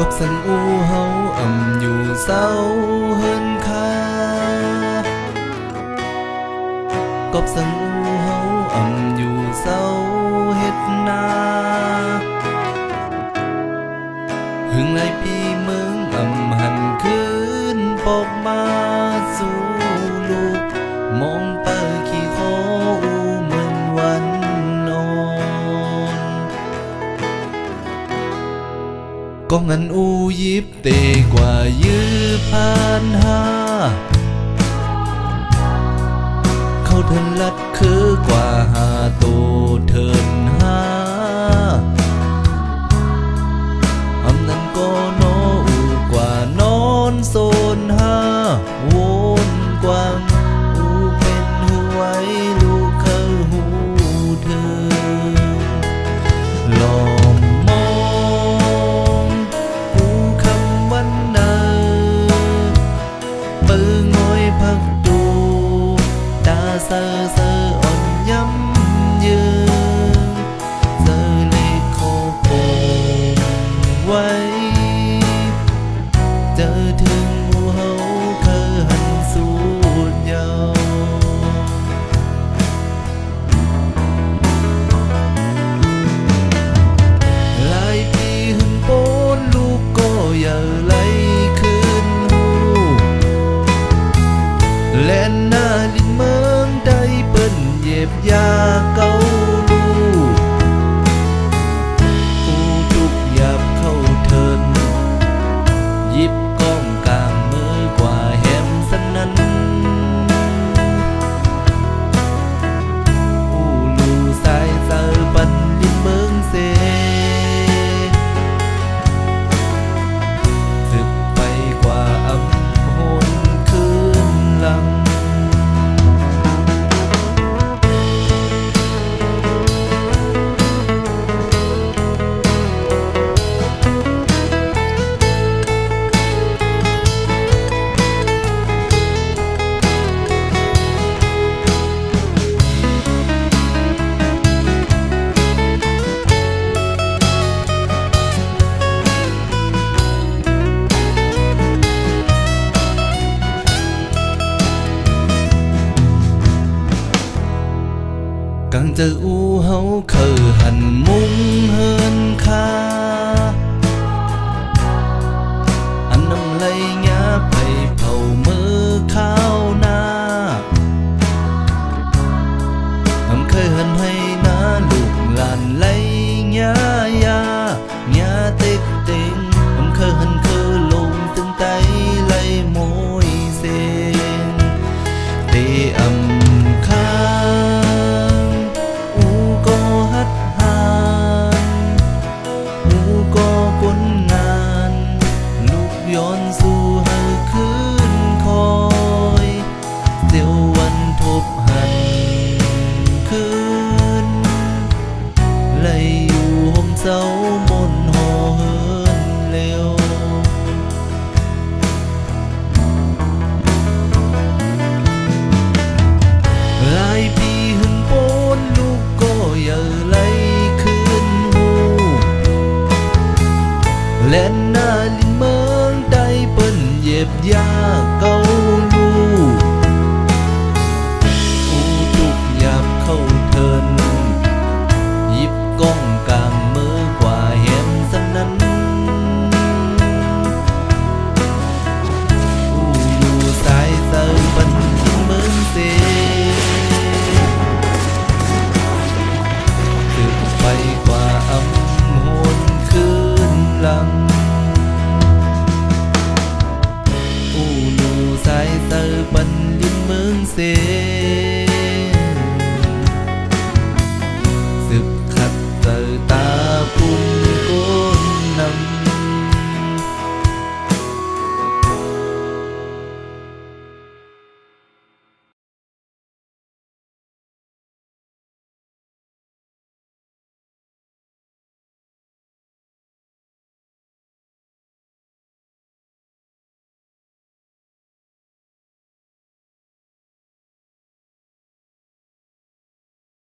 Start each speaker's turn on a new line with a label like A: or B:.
A: บสันอูเฮาอยู่เศร้าเฮินคากบสันอูเฮาอยู่เศร้าเฮ็ดนาหึงหลายปีเมืองหันคืนปอกมาสู่ลูกมองเปิดขี้โคอูเหมือนวันนอนก็งันอูยิบเตกว่ายื้อผ่านหาเขาเทินลัดคือกว่าหาโตเทินหานั้นก็โนอูกว่านอนโซนหาวนกว่างอูเป็นหูไว้ลูกเคยหูเธอลองมองหูคำวันเนอปื้งอยพักดูตาเซอเซออ่อนย้ำยืนเซอเล็กโคโกไว้เจอถึงหูเฮาเคยหันสูดยาวหลายปีหึงโปนลูกก็อย่าไหลคืนหูแล่นหน้าลินเมืองได้เปิ้นเย็บยาเกาลูอูทุกหยาบเข้าเทินหยิบก้องกลางมือกว่าแหมสนั้นอูลูสายเซอปันลินเมืองเซสึกไปกว่าโหนคืนหลังกังเจออูเฮาเคยหันมุงเฮินคาอันน้ำไหลหยาไปเผามือข้าวนาเคยหันให้นาลูกหลานไหลหยายาหยาเต็กเต็งเคยหันคือลงตึงไตไหลโมยเซนเตค้าย้อนสู่หาคืนคอยเดี๋ยววันทบหันคืนไหลอยู่ห่มเสามนห่อเฮินเร็วหลายปีหึงโปนลูกก็อย่าไหลคืนหูแล่นหน้าลินเมืองได้เปิ้นเย็บยาเกาลูอูทุกหยาบเข้าเทินหยิบก้องกลางมือกว่าแหมสนั้นอูอยู่สายเซอบันเมืองเซสึกไปกว่าโหนคืนหลังสายเตอปันลินเมืองเซ